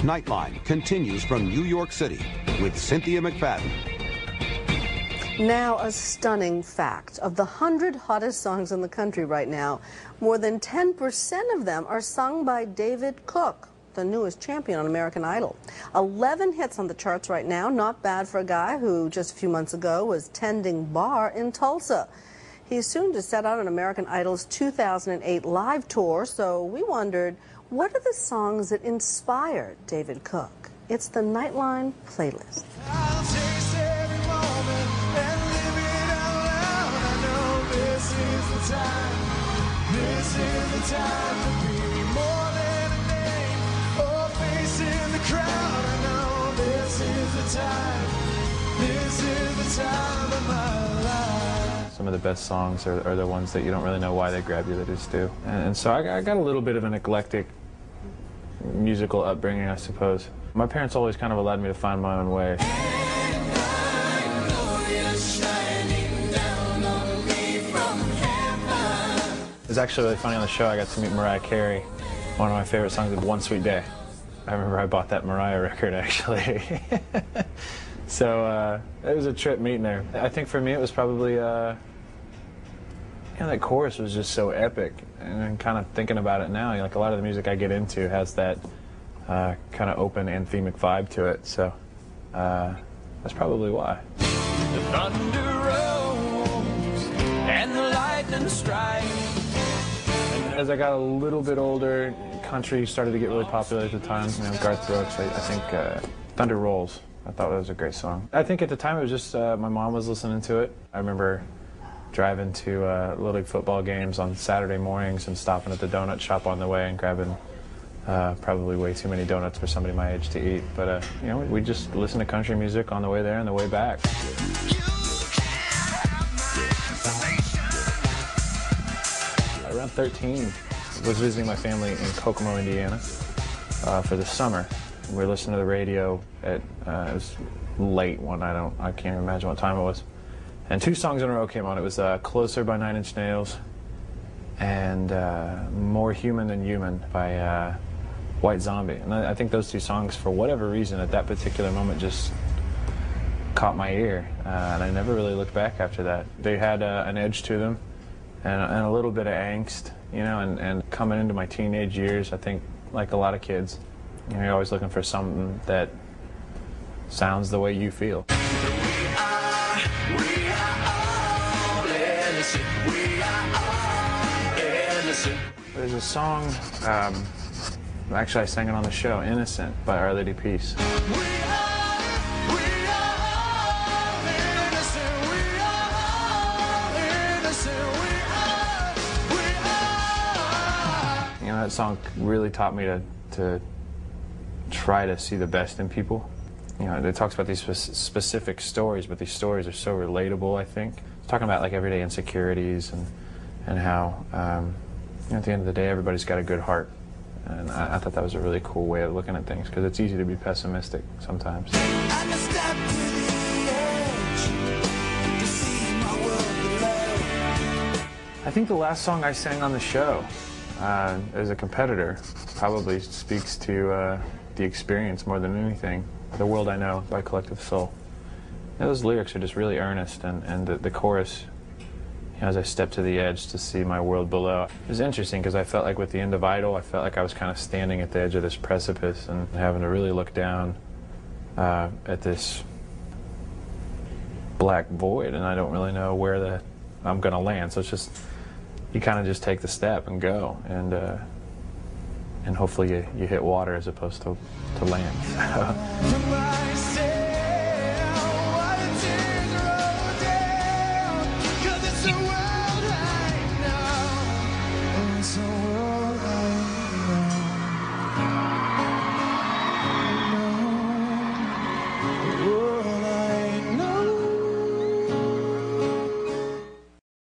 Nightline continues from New York City with Cynthia McFadden. Now, a stunning fact. Of the 100 hottest songs in the country right now, more than 10% of them are sung by David Cook, the newest champion on American Idol. 11 hits on the charts right now, not bad for a guy who just a few months ago was tending bar in Tulsa. He's soon to set out on American Idol's 2008 live tour, so we wondered, what are the songs that inspired David Cook? It's the Nightline playlist. I'll taste every moment and live it out loud. I know this is the time. This is the time to be more than a name or face in the crowd. I know this is the time. This is the time of my life. Some of the best songs are the ones that you don't really know why they grab you, they just do. And so I got a little bit of an eclectic musical upbringing, I suppose. My parents always kind of allowed me to find my own way. It was actually really funny on the show. I got to meet Mariah Carey. One of my favorite songs is One Sweet Day. I remember I bought that Mariah record, actually. So it was a trip meeting her. I think for me it was probably, that chorus was just so epic. And kind of thinking about it now, like a lot of the music I get into has that kind of open anthemic vibe to it. So that's probably why. The thunder rolls and the lightning strikes. As I got a little bit older, country started to get really popular at the time. You know, Garth Brooks, I think Thunder Rolls, I thought that was a great song. I think at the time it was just my mom was listening to it. I remember driving to Little League football games on Saturday mornings and stopping at the donut shop on the way and grabbing probably way too many donuts for somebody my age to eat. But, you know, we just listened to country music on the way there and the way back. Around 13, I was visiting my family in Kokomo, Indiana for the summer. We were listening to the radio at, it was late one night, I can't even imagine what time it was. And two songs in a row came on. It was Closer by 9 Inch Nails and More Human Than Human by White Zombie. And I think those two songs, for whatever reason, at that particular moment just caught my ear. And I never really looked back after that. They had an edge to them and a little bit of angst, you know, and coming into my teenage years, I think, like a lot of kids, you know, you're always looking for something that sounds the way you feel. There's a song, actually I sang it on the show, Innocent by Our Lady Peace. You know, that song really taught me to try to see the best in people. You know, it talks about these specific stories, but these stories are so relatable, I think. It's talking about like everyday insecurities and how, you know, at the end of the day, everybody's got a good heart. And I thought that was a really cool way of looking at things, because it's easy to be pessimistic sometimes. I think the last song I sang on the show as a competitor probably speaks to the experience more than anything. The World I Know by Collective Soul. You know, those lyrics are just really earnest, and the chorus, you know, as I stepped to the edge to see my world below. It was interesting because I felt like with the end of Idol, I felt like I was kind of standing at the edge of this precipice and having to really look down at this black void, and I don't really know where I'm going to land. So it's just, you kind of just take the step and go, and hopefully you hit water as opposed to land.